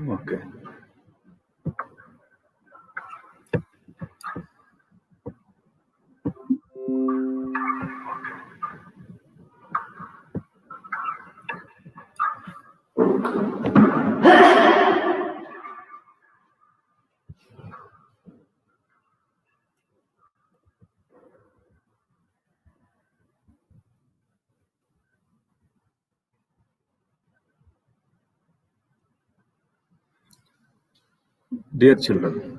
Okay. Dear children,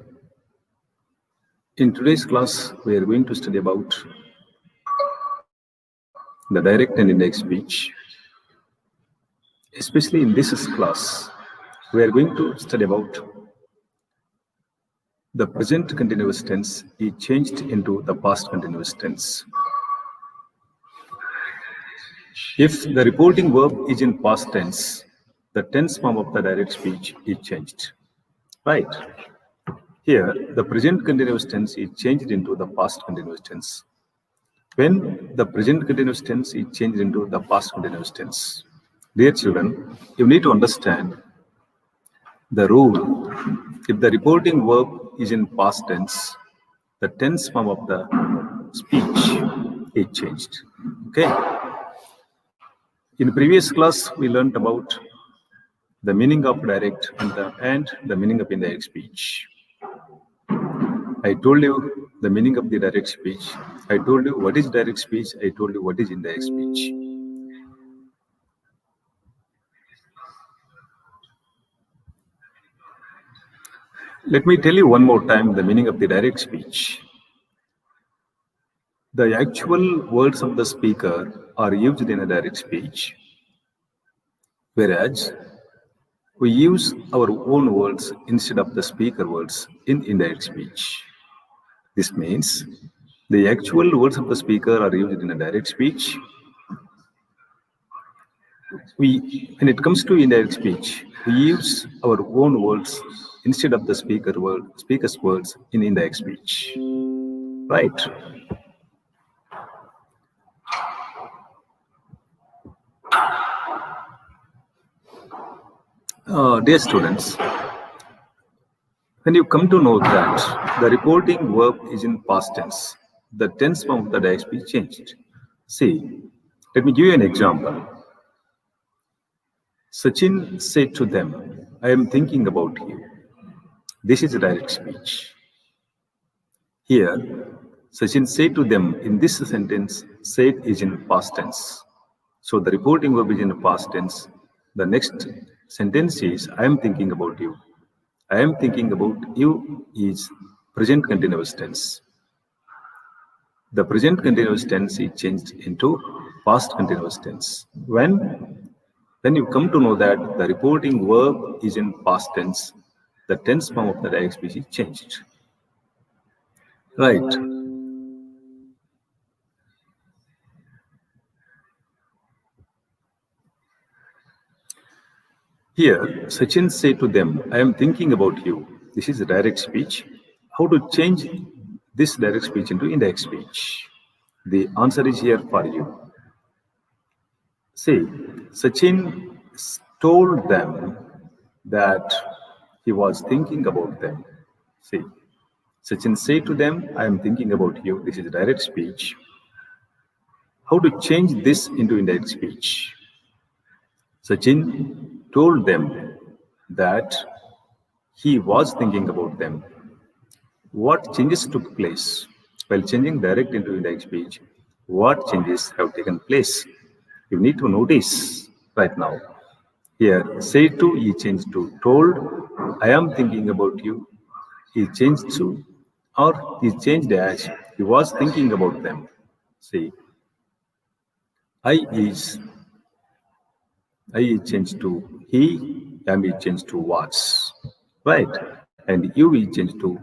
in today's class, we are going to study about the direct and indirect speech. Especially in this class, we are going to study about the present continuous tense is changed into the past continuous tense. If the reporting verb is in past tense, the tense form of the direct speech is changed. Right? Here, the present continuous tense is changed into the past continuous tense. When the present continuous tense is changed into the past continuous tense, dear children, you need to understand The rule, if the reporting verb is in past tense, the tense form of the speech is changed. Okay. In the previous class, we learned about the meaning of direct and the meaning of indirect speech. I told you the meaning of the direct speech. I told you what is direct speech. I told you what is indirect speech. Let me tell you one more time the meaning of the direct speech. The actual words of the speaker are used in a direct speech, whereas we use our own words instead of the speaker words in indirect speech. This means the actual words of the speaker are used in a direct speech. When it comes to indirect speech, we use our own words instead of the speaker's words in indirect speech. Right? Dear students, when you come to know that the reporting verb is in past tense, the tense form of the direct speech changed. See, let me give you an example. Sachin said to them, I am thinking about you. This is a direct speech. Here, Sachin said to them in this sentence, said is in past tense. So the reporting verb is in past tense. The next sentence is, I am thinking about you. I am thinking about you is present continuous tense. The present continuous tense is changed into past continuous tense. When you come to know that the reporting verb is in past tense, the tense form of the direct speech is changed. Right. Here, Sachin said to them, I am thinking about you. This is a direct speech. How to change this direct speech into indirect speech? The answer is here for you. See, Sachin told them that he was thinking about them. See, Sachin said to them, I am thinking about you. This is direct speech. How to change this into indirect speech? Sachin told them that he was thinking about them. What changes took place while changing direct into indirect speech? What changes have taken place? You need to notice right now. Here, say to, he changed to told, I am thinking about you. He changed to, or he changed as, he was thinking about them. See, I is changed to he, am is changed to was. Right? And you will change to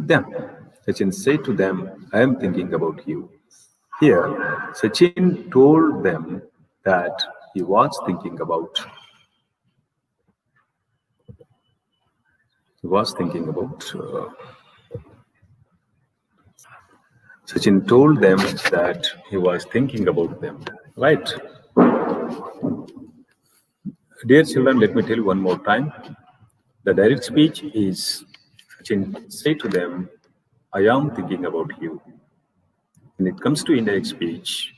them. Sachin said to them, I am thinking about you. Here, Sachin told them that he was thinking about. Sachin told them that he was thinking about them. Right? Dear children, let me tell you one more time. The direct speech is Sachin say to them, I am thinking about you. When it comes to indirect speech,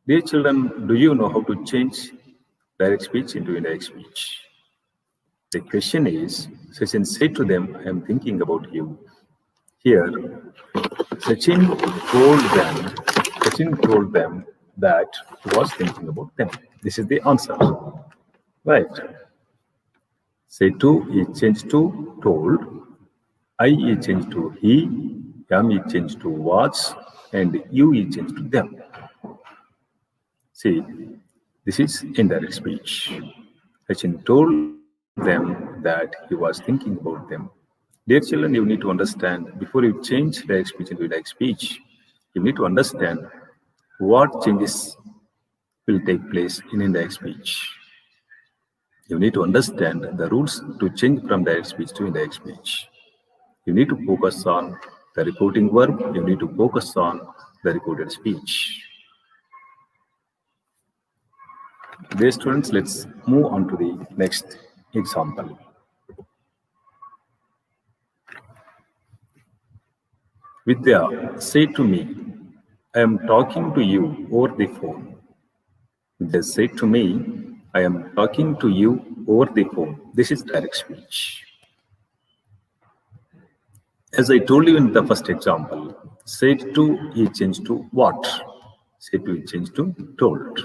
dear children, do you know how to change direct speech into indirect speech? The question is, Sachin said to them, I am thinking about you. Here, Sachin told them that he was thinking about them. This is the answer. Right. Say to is changed to told. I is changed to he. Am is changed to was. And you is changed to them. See, this is indirect speech. Sachin told them that he was thinking about them. Dear children, you need to understand, before you change direct speech into indirect speech, you need to understand what changes will take place in indirect speech. You need to understand the rules to change from direct speech to indirect speech. You need to focus on the reporting verb. You need to focus on the reported speech. Dear students, let's move on to the next example. Vidya, say to me, I am talking to you over the phone. Vidya, say to me, I am talking to you over the phone. This is direct speech. As I told you in the first example, said to is changed to what? Said to is changed to told.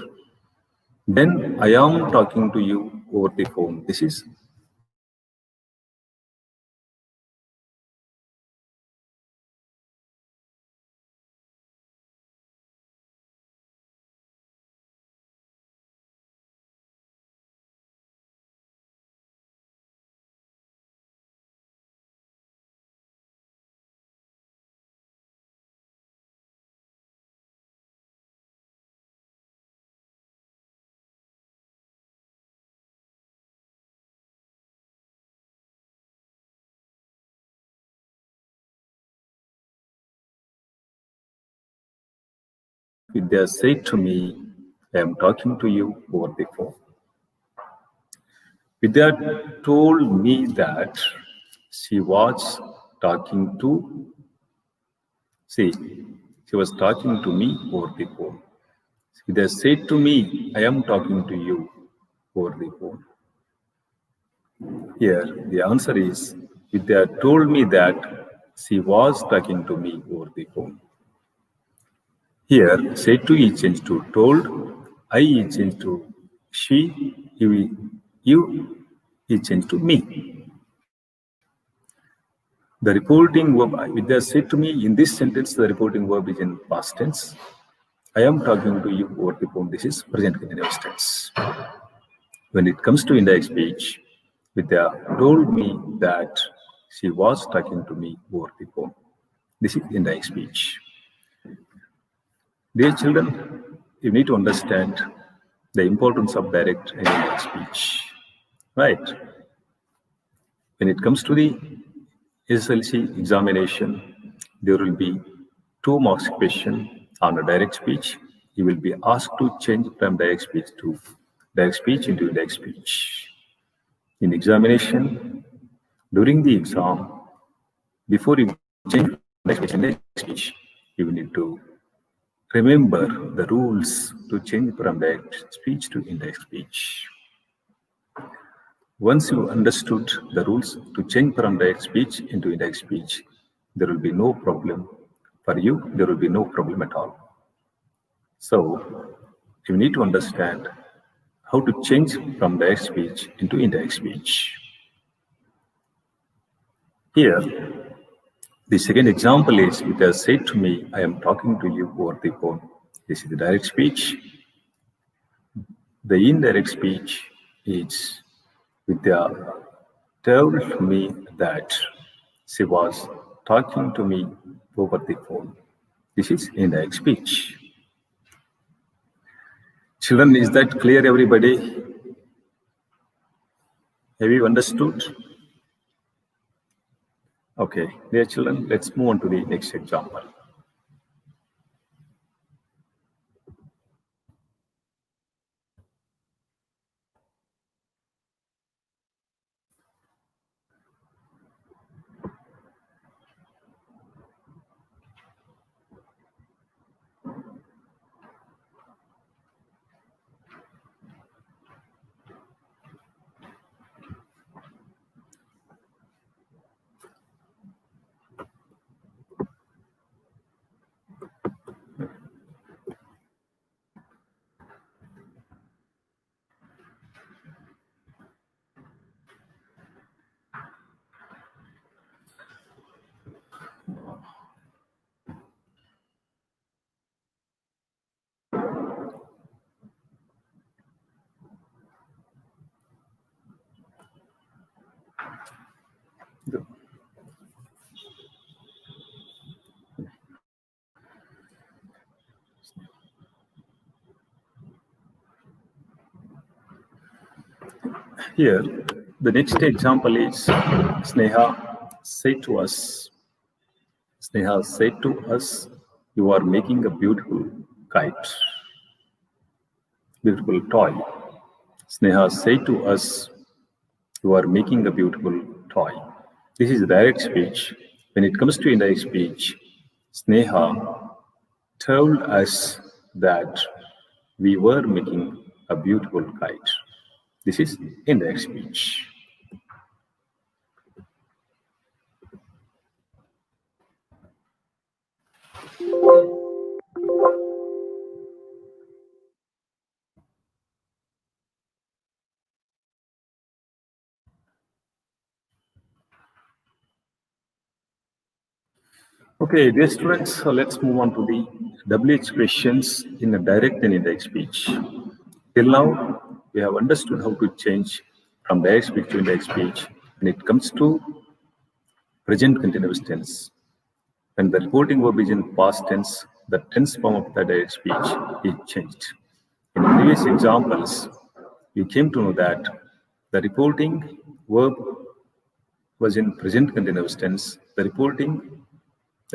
Then I am talking to you over the phone. This is Vidya said to me, I am talking to you over the phone. Vidya told me that she was talking to, see, she was talking to me over the phone. Vidya said to me, I am talking to you over the phone. Here, the answer is Vidya told me that she was talking to me over the phone. Here, said to is changed to told, I is changed to she, you is changed to me. The reporting verb, Vidya said to me, in this sentence, the reporting verb is in past tense. I am talking to you over the phone. This is present continuous tense. When it comes to indirect speech, Vidya told me that she was talking to me over the phone. This is indirect speech. Dear children, you need to understand the importance of direct and indirect speech. Right? When it comes to the SSLC examination, there will be 2 marks question on a direct speech. You will be asked to change from direct speech to direct speech into indirect speech. In examination, during the exam, before you change direct speech to indirect speech, you need to remember the rules to change from direct speech to indirect speech. Once you understood the rules to change from direct speech into indirect speech, there will be no problem for you, there will be no problem at all. So, you need to understand how to change from direct speech into indirect speech. Here, the second example is Vidya said to me, I am talking to you over the phone. This is the direct speech. The indirect speech is Vidya told me that she was talking to me over the phone. This is indirect speech. Children, is that clear, everybody? Have you understood? Okay, dear children, let's move on to the next example. Here, the next example is Sneha said to us, Sneha said to us, you are making a beautiful kite, beautiful toy. Sneha said to us, "You are making a beautiful toy." This is direct speech. When it comes to indirect speech, Sneha told us that we were making a beautiful kite. This is indirect speech. Okay, dear students, so let's move on to the WH questions in a direct and indirect speech. Till now, we have understood how to change from direct speech to indirect speech when it comes to present continuous tense. When the reporting verb is in past tense, the tense form of the direct speech is changed. In previous examples, we came to know that the reporting verb was in present continuous tense. The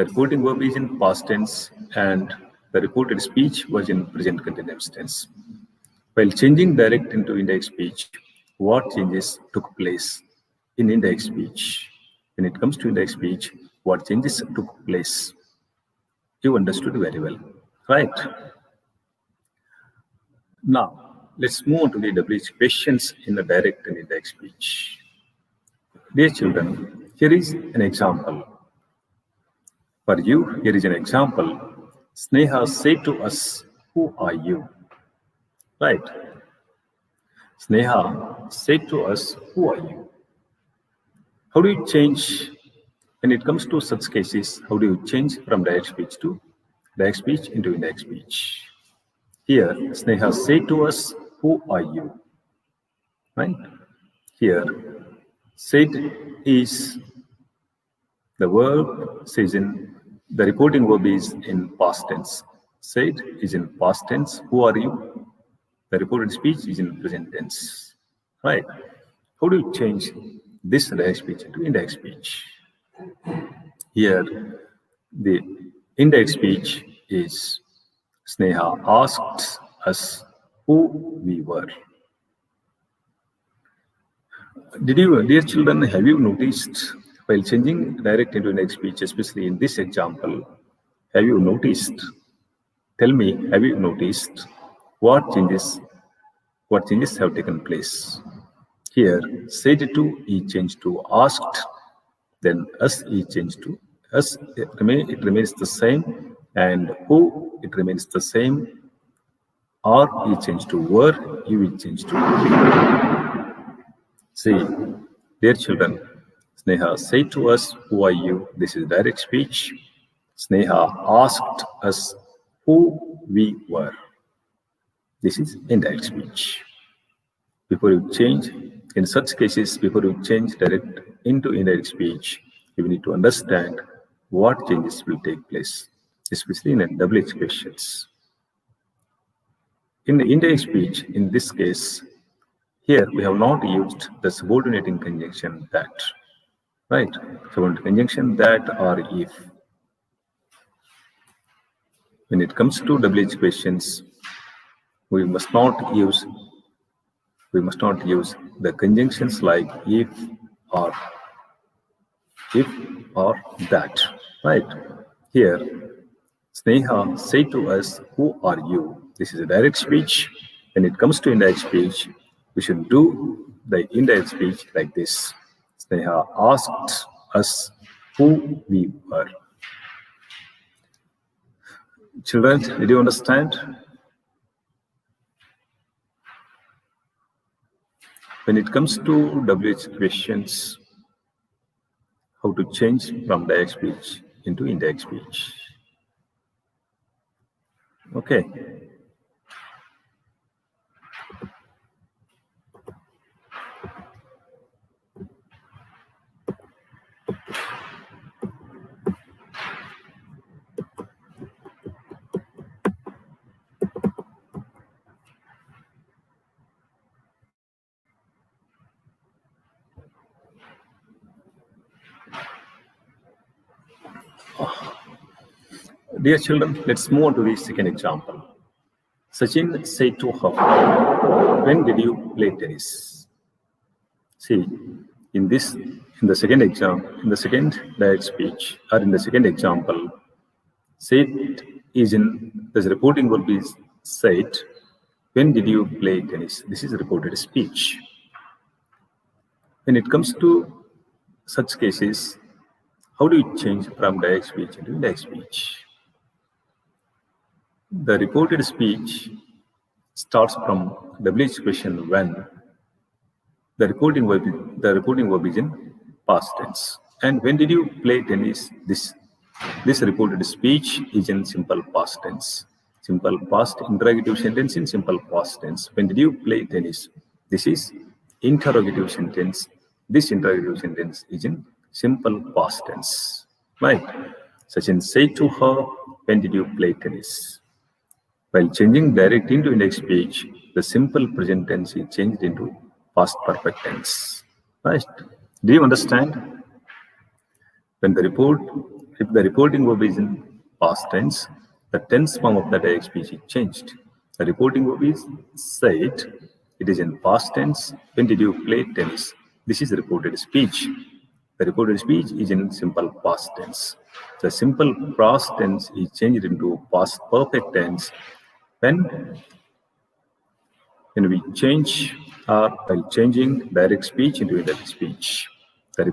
reporting verb is in past tense, and the reported speech was in present continuous tense. While changing direct into indirect speech, what changes took place in indirect speech? When it comes to indirect speech, what changes took place? You understood very well, right? Now, let's move on to the WH questions in the direct and indirect speech. Dear children, here is an example. For you, here is an example. Sneha said to us, "Who are you?" Right? Sneha said to us, "Who are you?" How do you change when it comes to such cases? How do you change from direct speech to direct speech into indirect speech? Here, Sneha said to us, "Who are you?" Right? Here, said is the verb says in the reporting verb is in past tense. Said is in past tense. Who are you? The reported speech is in present tense. Right? How do you change this direct speech into indirect speech? Here, the indirect speech is Sneha asked us who we were. Did you, dear children, have you noticed while changing direct into indirect speech, especially in this example, have you noticed? Tell me, have you noticed what changes? What changes have taken place? Here, said to is changed to asked, then us is changed to us. It remains the same, and who it remains the same. Are is changed to were. You is changed to. See, dear children, Sneha said to us, "Who are you?" This is direct speech. Sneha asked us who we were. This is indirect speech. Before you change, in such cases, before you change direct into indirect speech, you need to understand what changes will take place, especially in WH questions. In the indirect speech, in this case, here we have not used the subordinating conjunction that, right? Subordinating conjunction that or if. When it comes to WH questions, we must not use the conjunctions like or if or that, right? Here, Sneha said to us, "Who are you?" This is a direct speech. When it comes to indirect speech, we should do the indirect speech like this. Sneha asked us who we were. Children, did you understand? When it comes to WH questions, how to change from direct speech into indirect speech. Okay. Dear children, let's move on to the second example. Sachin said to her, "When did you play tennis?" See, in the second in the second direct speech, or in the second example, said is in this reporting will be said. When did you play tennis? This is reported speech. When it comes to such cases, how do you change from direct speech into indirect speech? The reported speech starts from WH question when the reporting verb is in past tense. And when did you play tennis? This reported speech is in simple past tense. Simple past interrogative sentence in simple past tense. When did you play tennis? This is interrogative sentence. This interrogative sentence is in simple past tense. Right? Sachin said to her, when did you play tennis? While changing direct into indirect speech, the simple present tense is changed into past perfect tense. Right? Do you understand? When if the reporting verb is in past tense, the tense form of the direct speech is changed. The reporting verb is said, it is in past tense. When did you play tennis? This is reported speech. The reported speech is in simple past tense. The simple past tense is changed into past perfect tense when we change while changing direct speech into indirect speech. The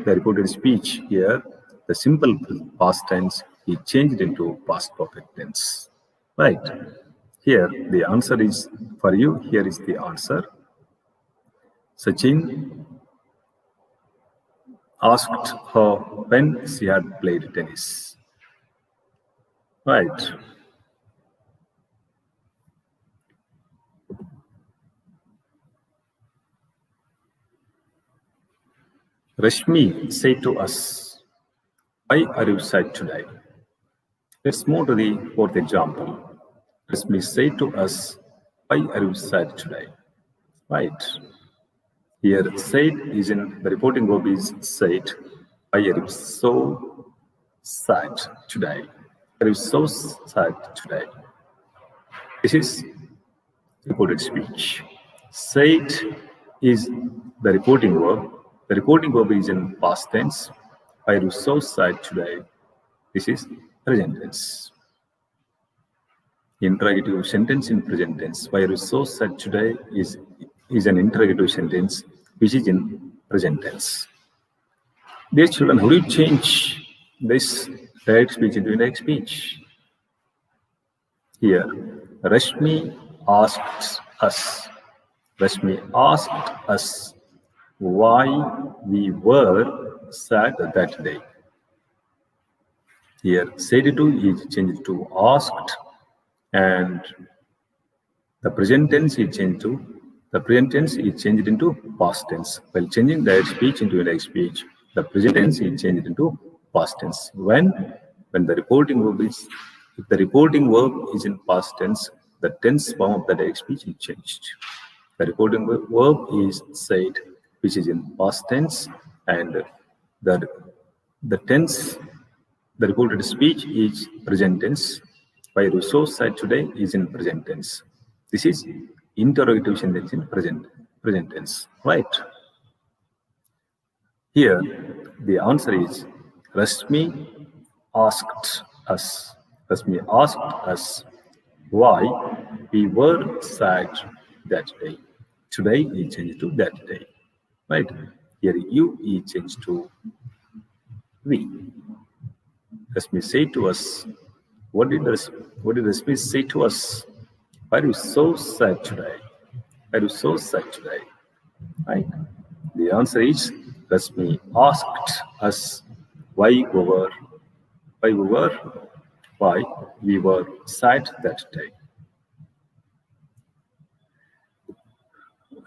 reported speech here, the simple past tense is changed into past perfect tense. Right. Here the answer is for you. Here is the answer. Sachin asked her when she had played tennis. Right. Rashmi said to us, why are you sad today? Let's move to the fourth example. Rashmi said to us, why are you sad today? Right. Here, said is in the reporting verb is said. Why are you so sad today? Are you so sad today? This is reported speech. Said is the reporting verb. The reporting verb is in past tense. Why are you so sad today? This is present tense. Interrogative sentence in present tense. Why are you so sad today is an interrogative sentence which is in present tense. Dear children, how do you change this direct speech into indirect speech? Here, Rashmi asked us. Rashmi asked us why we were sad that day. Here, said to is changed to asked, and the present tense is changed into past tense. While changing direct speech into indirect speech, the present tense is changed into past tense. When the reporting verb is, if the reporting verb is in past tense, the tense form of the direct speech is changed. The reporting verb is said, which is in past tense, and the tense, the reported speech is present tense. Why are you so sad today is in present tense. This is interrogative sentence in present tense, right? Here, the answer is Rashmi asked us. Rashmi asked us why we were sad that day. Today is changed to that day, right? Here, you is changed to we. Rashmi say to us, what did Rashmi say to us? Why are you so sad today? Why are you so sad today? Right? The answer is Rashmi asked us why we were sad that day.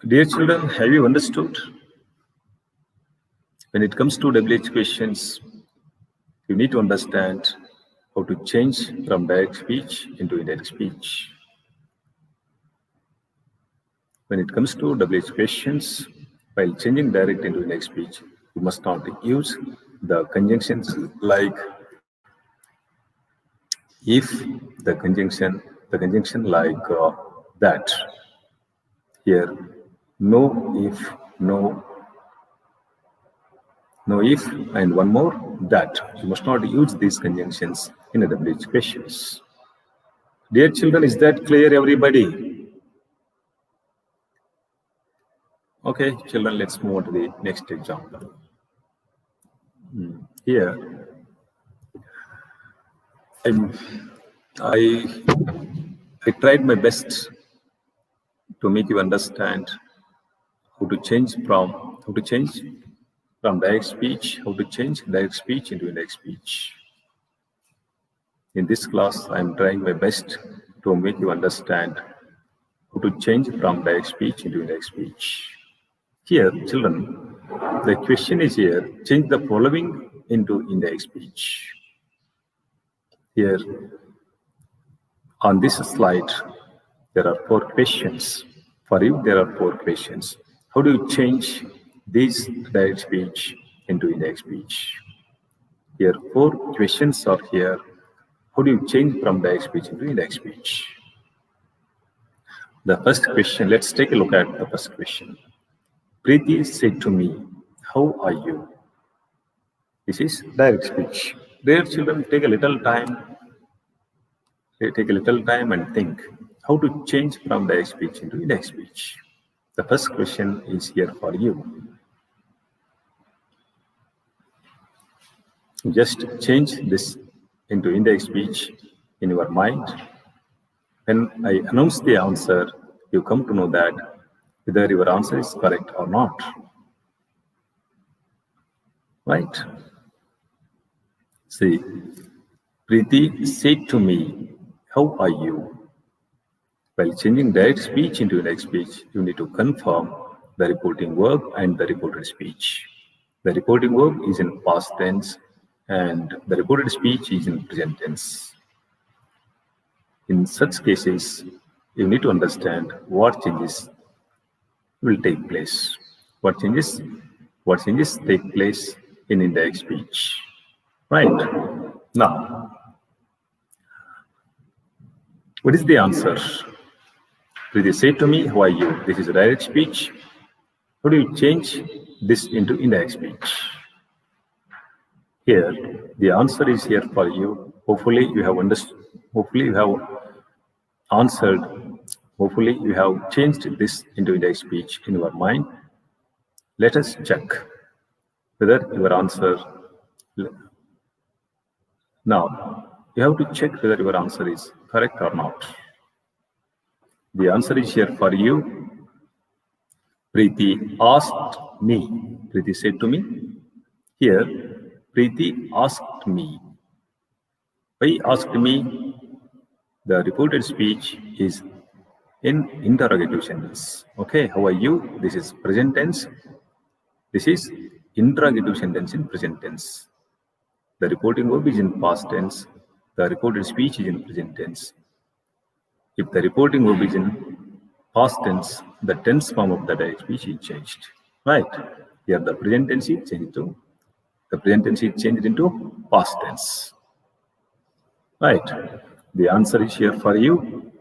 Dear children, have you understood? When it comes to WH questions, you need to understand how to change from direct speech into indirect speech. When it comes to WH questions, while changing direct into indirect speech, you must not use the conjunctions like if, the the conjunction like that. Here, no, if, no, no, if, and one more, that. You must not use these conjunctions in a WH questions. Dear children, is that clear, everybody? Okay, children, let's move on to the next example. Here, I tried my best to make you understand how to change from direct speech, how to change direct speech into indirect speech. In this class, I am trying my best to make you understand how to change from direct speech into indirect speech. Here, children, the question is here, change the following into indirect speech. Here, on this slide, there are 4 questions. For you, there are 4 questions. How do you change this direct speech into indirect speech? Here, 4 questions are here. How do you change from direct speech into indirect speech? The first question, let's take a look at the first question. Preeti said to me, how are you? This is direct speech. Dear children, take a little time and think how to change from direct speech into indirect speech. The first question is here for you. Just change this into indirect speech in your mind. When I announce the answer, you come to know that whether your answer is correct or not. Right? See, Preeti said to me, how are you? While changing direct speech into indirect speech, you need to confirm the reporting verb and the reported speech. The reporting verb is in past tense and the reported speech is in present tense. In such cases, you need to understand what changes will take place. What changes take place in indirect speech. Right? Now, what is the answer? Preeti said to me, how are you? This is direct speech. How do you change this into indirect speech? Here, the answer is here for you. Hopefully, you have understood. Hopefully, you have answered. Hopefully, you have changed this into indirect speech in your mind. Let us check whether your answer. Now, you have to check whether your answer is correct or not. The answer is here for you. Preeti asked me. Preeti said to me. Here, Preeti asked me. Why asked me? The reported speech is in interrogative sentence. Okay, how are you? This is present tense. This is interrogative sentence in present tense. The reporting verb is in past tense. The reported speech is in present tense. If the reporting verb is in past tense, the tense form of the direct speech is changed. Right? Here the present tense is changed into past tense. Right? The answer is here for you.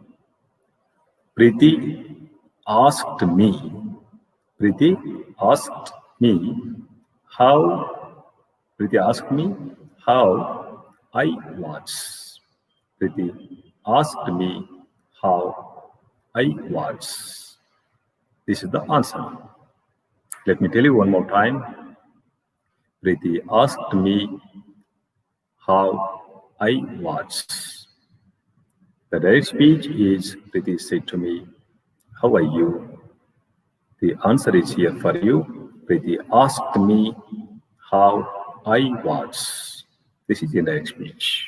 Preeti asked me. Preeti asked me how. Preeti asked me how I was. Preeti asked me how I was. This is the answer. Let me tell you one more time. Preeti asked me how I was. The direct speech is Preeti said to me, how are you? The answer is here for you. Preeti asked me how I was. This is indirect speech.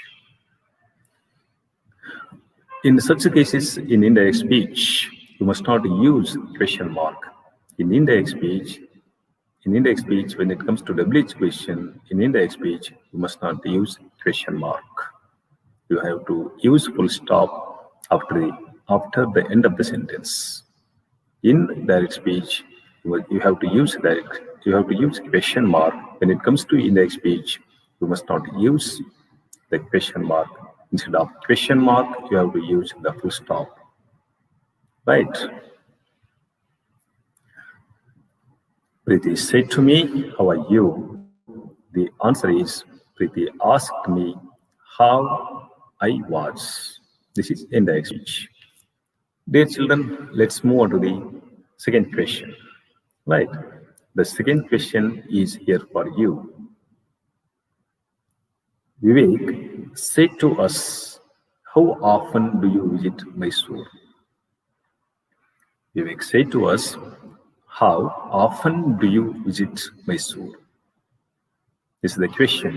In such cases, in indirect speech, you must not use question mark. In indirect speech, when it comes to WH question, in indirect speech, you must not use question mark. You have to use full stop after the end of the sentence. In direct speech, you have to use question mark. When it comes to indirect speech, you must not use the question mark Instead of question mark, you have to use the full stop. Right? Preeti said to me, "How are you?" The answer is, Preeti asked me how I was. This is indirect speech. Dear children, let's move on to the second question. Right. The second question is here for you. Vivek said to us, "How often do you visit Mysore?" Vivek said to us, "How often do you visit Mysore?" This is the question.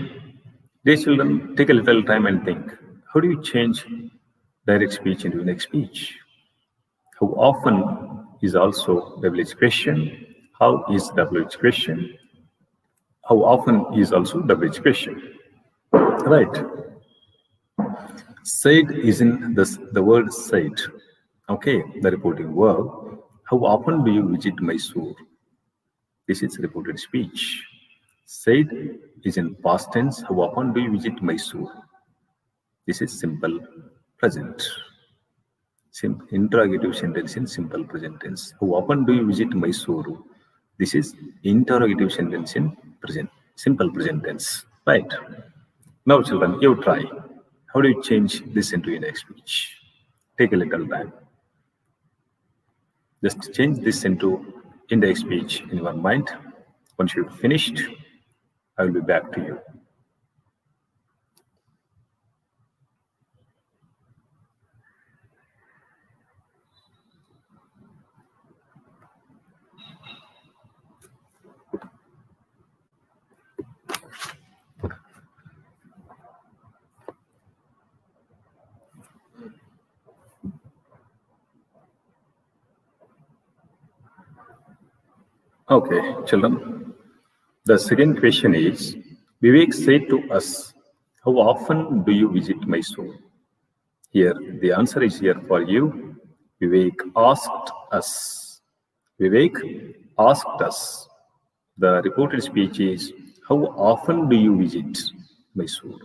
Dear children, take a little time and think. How do you change direct speech into indirect speech? How often is also WH question. How is WH question? How often is also WH question. Right. Said is in the word said. Okay, the reporting verb. How often do you visit Mysore? This is reported speech. Said is in past tense. How often do you visit Mysore? This is simple present. Interrogative sentence in simple present tense. How often do you visit Mysore? This is interrogative sentence in present, simple present tense. Right. Now, children, you try. How do you change this into indirect speech? Take a little time. Just change this into indirect speech in your mind. Once you've finished, I will be back to you. Okay, children. The second question is, Vivek said to us, "How often do you visit Mysore?" Here, the answer is here for you. Vivek asked us. Vivek asked us. The reported speech is, "How often do you visit Mysore?"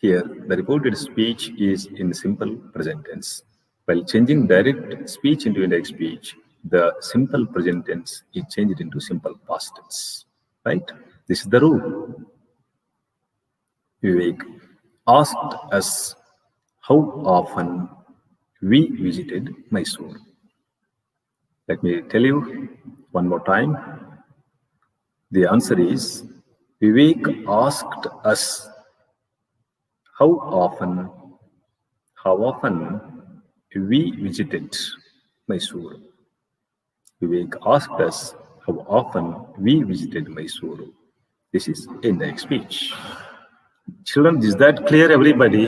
Here, the reported speech is in simple present tense. While changing direct speech into indirect speech, the simple present tense is changed into simple past tense. Right? This is the rule. Vivek asked us how often we visited Mysore. Let me tell you one more time. The answer is, Vivek asked us how often we visited Mysore. Vivek asked us how often we visited Mysore. This is indirect speech. Children, is that clear, everybody?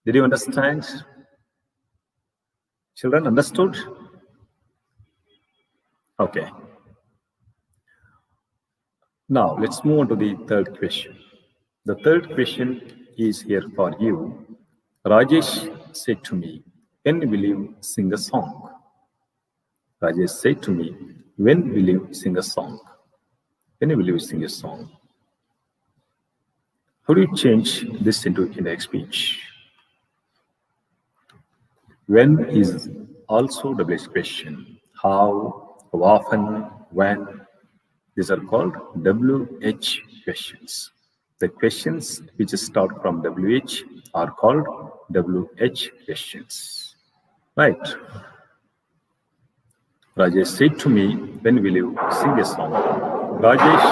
Did you understand? Children, understood? Okay. Now, let's move on to the third question. The third question is here for you. Rajesh said to me, "When will you sing a song?" Rajesh said to me, "When will you sing a song?" When will you sing a song? How do you change this into indirect speech? When is also WH question. How often, when. These are called WH questions. The questions which start from WH are called WH questions. Right. Rajesh said to me, "When will you sing a song?" Rajesh,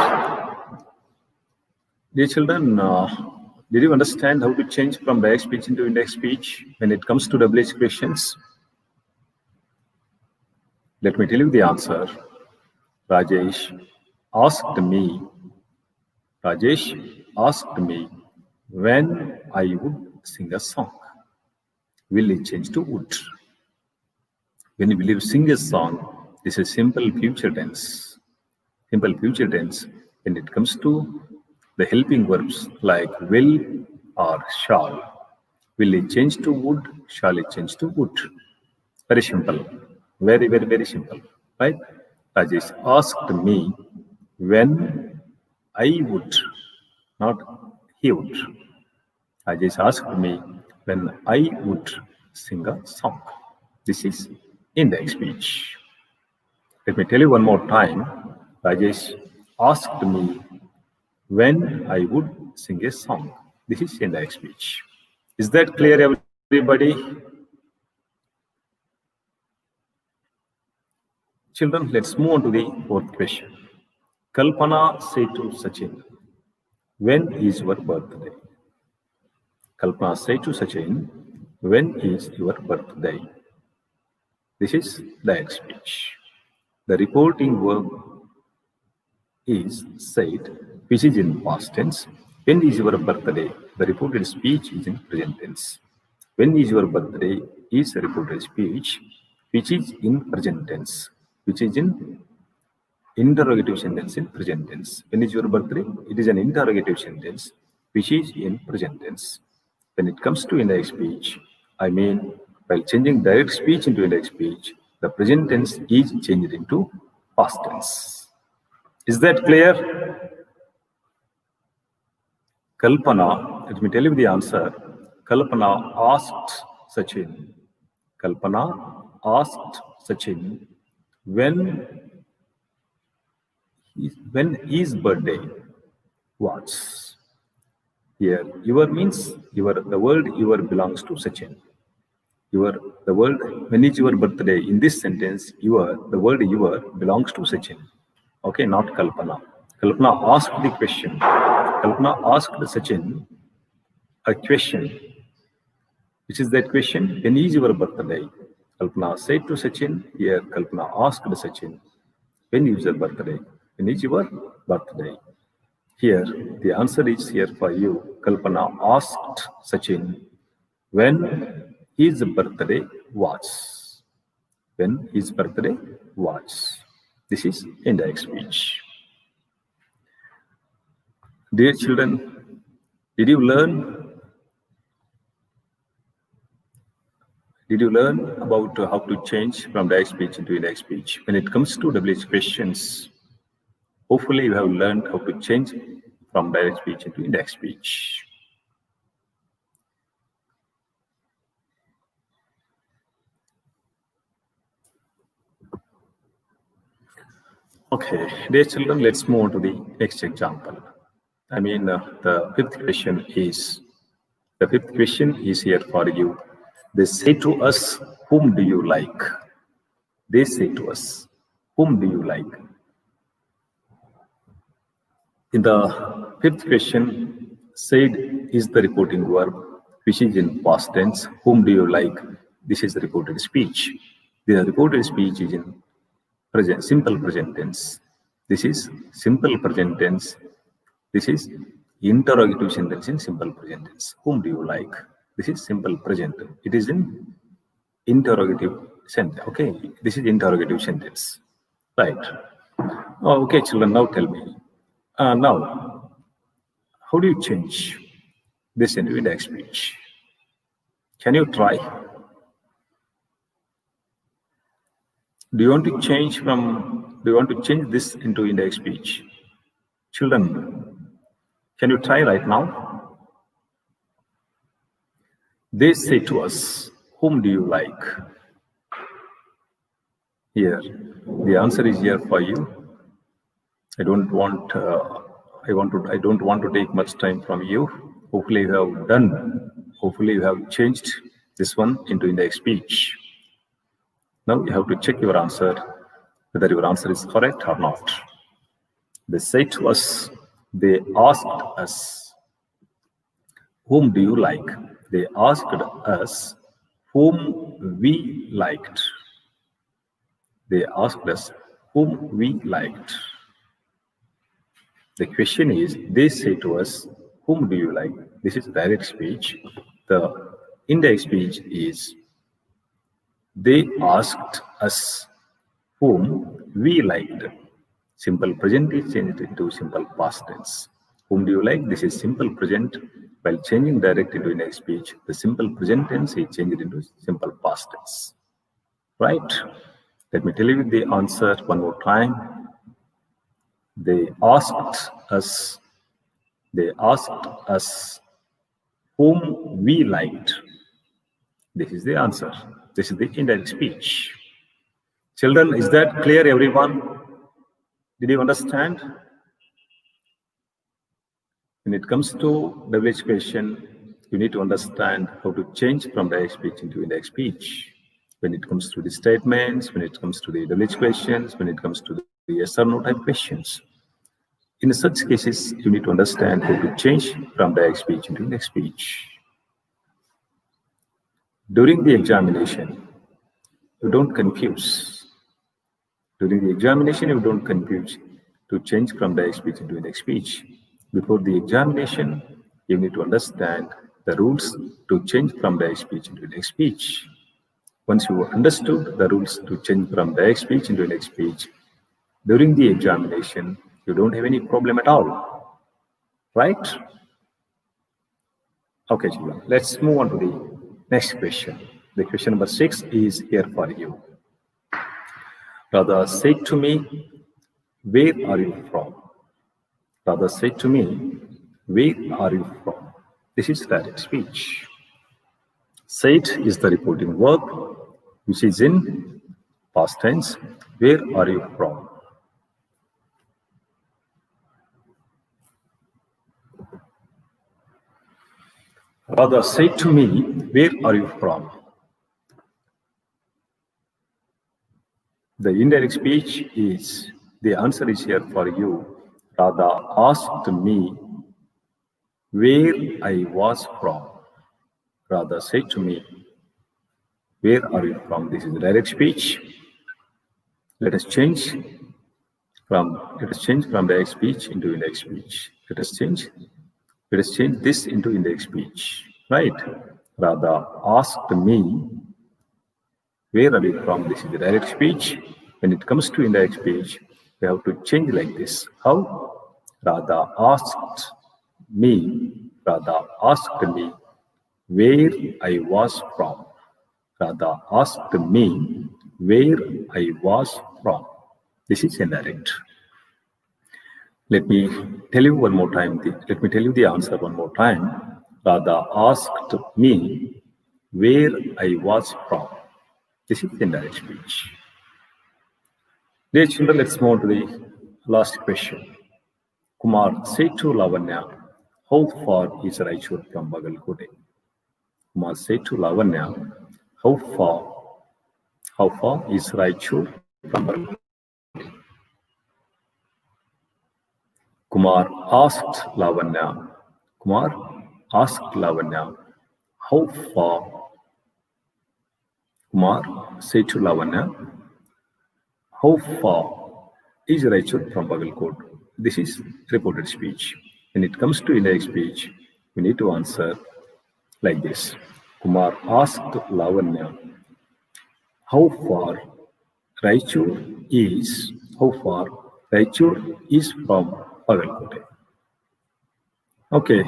dear children, did you understand how to change from direct speech into indirect speech when it comes to WH questions? Let me tell you the answer. Rajesh asked me when I would sing a song. Will it change to would? When will you sing a song? This is simple future tense. Simple future tense when it comes to the helping verbs like will or shall. Will it change to would? Shall it change to would? Very simple. Very, very, very simple. Right? Rajesh asked me when I would, not he would. Rajesh asked me when I would sing a song. This is indirect speech. Let me tell you one more time. Rajesh asked me when I would sing a song. This is indirect speech. Is that clear, everybody? Children, let's move on to the fourth question. Kalpana said to Sachin, when is your birthday? Kalpana said to Sachin, when is your birthday? This is direct speech. The reporting verb is said, which is in past tense. When is your birthday? The reported speech is in present tense. When is your birthday is a reported speech, which is in present tense, which is in interrogative sentence in present tense. When is your birthday? It is an interrogative sentence, which is in present tense. When it comes to indirect speech, I mean, while changing direct speech into indirect speech, the present tense is changed into past tense. Is that clear? Kalpana, let me tell you the answer. Kalpana asked Sachin. Kalpana asked Sachin when his birthday was. Here, your means the word your belongs to Sachin. The word when is your birthday in this sentence, the word your belongs to Sachin. Okay, not Kalpana. Kalpana asked the question. Kalpana asked Sachin a question. Which is that question? When is your birthday? Kalpana said to Sachin. Here, Kalpana asked Sachin, when is your birthday? When is your birthday? Here, the answer is here for you. Kalpana asked Sachin when his birthday was. When his birthday was. This is indirect speech. Dear children, did you learn about how to change from direct speech into indirect speech? When it comes to WH questions, hopefully you have learned how to change from direct speech into indirect speech. Okay, dear children, let's move on to the next example. I mean, the fifth question is here for you. They say to us, whom do you like? They say to us, whom do you like? In the fifth question, said is the reporting verb, which is in past tense. Whom do you like? This is the reported speech. The reported speech is in simple present tense. This is simple present tense. This is interrogative sentence in simple present tense. Whom do you like? This is simple present. It is in interrogative sentence. Okay, this is interrogative sentence. Right. Oh, okay, children, now tell me. Now, how do you change this into indirect speech? Can you try? Do you want to change this into indirect speech? Children, can you try right now? They say to us, whom do you like? Here, the answer is here for you. I don't want to take much time from you. Hopefully you have changed this one into indirect speech. Now you have to check your answer, whether your answer is correct or not. They say to us, they asked us, whom do you like? They asked us whom we liked. They asked us whom we liked. The question is, they say to us, whom do you like? This is direct speech. The indirect speech is, they asked us whom we liked. Simple present is changed into simple past tense. Whom do you like? This is simple present. While changing direct into indirect speech, the simple present tense is changed into simple past tense. Right? Let me tell you the answer one more time. They asked us whom we liked. This is the answer. This is the indirect speech. Children, is that clear, everyone? Did you understand? When it comes to WH question, you need to understand how to change from direct speech into indirect speech. When it comes to the statements, when it comes to the WH questions, when it comes to the yes or no type questions. In such cases, you need to understand how to change from direct speech into indirect speech. During the examination, you don't confuse. During the examination, you don't confuse to change from direct speech into indirect speech. Before the examination, you need to understand the rules to change from direct speech into indirect speech. Once you understood the rules to change from direct speech into indirect speech, during the examination, you don't have any problem at all. Right? Okay, children, let's move on to the next question. The question number 6 is here for you. Radha said to me, where are you from? Radha said to me, where are you from? This is direct speech. Said is the reporting verb, which is in past tense. Where are you from? Radha said to me, where are you from? The indirect speech is, the answer is here for you. Radha asked me where I was from. Radha said to me, where are you from? This is direct speech. Let us change from direct speech into indirect speech. Let us change this into indirect speech. Right? Radha asked me, where are you from? This is the direct speech. When it comes to indirect speech, we have to change like this. How? Radha asked me where I was from. Radha asked me where I was from. This is indirect. Let me tell you one more time. Let me tell you the answer one more time. Radha asked me where I was from. This is indirect speech. Dear children, let's move on to the last question. Kumar said to Lavanya, how far is Raichur from Bagalkote? Kumar said to Lavanya, how far is Raichur from Bagalkote? Kumar asked Lavanya, how far? Kumar said to Lavanya, how far is Raichur from Bagalkot? This is reported speech. When it comes to indirect speech, we need to answer like this. Kumar asked Lavanya, how far Raichur is from Bagalkot. Okay,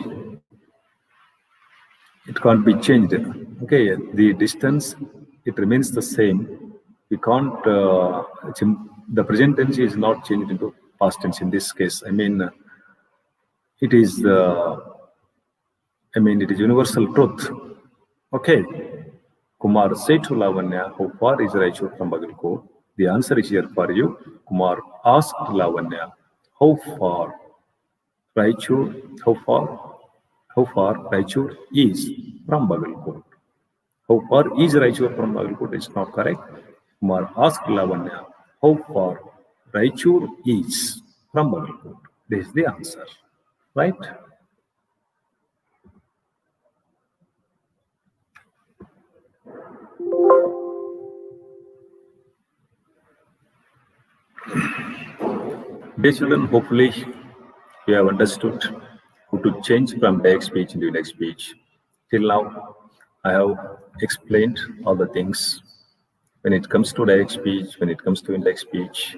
it can't be changed. Okay, the distance, it remains the same. We can't, the present tense is not changed into past tense in this case. I mean, it is universal truth. Okay. Kumar said to Lavanya, how far is Raichur from Bagalkot? The answer is here for you. Kumar asked Lavanya, how far Raichur is from Bagalkot? How far is Raichur from Bagalkot? It's not correct. Kumar asked Lavanya, how far Raichur is from Bagalkot? This is the answer. Right? Dear children, hopefully you have understood how to change from direct speech into indirect speech. Till now, I have explained all the things. When it comes to direct speech, when it comes to indirect speech,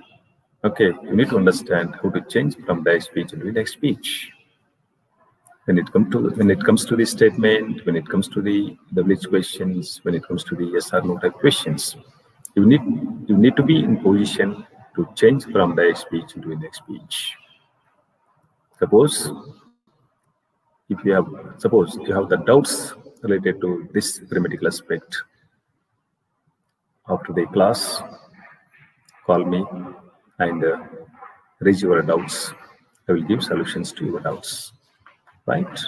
okay, you need to understand how to change from direct speech into indirect speech. When it comes to the statement, when it comes to the WH questions, when it comes to the yes or no type questions, you need to be in position to change from direct speech into indirect speech. Suppose If you have, suppose you have the doubts related to this primitive aspect, after the class, call me and raise your doubts. I will give solutions to your doubts. Right?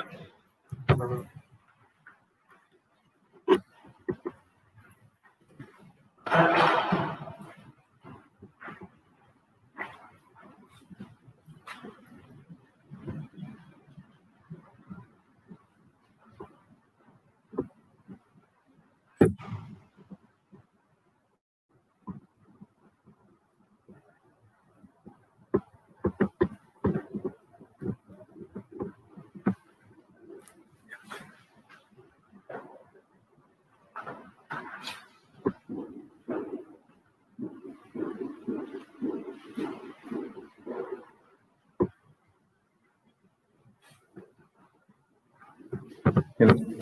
You know,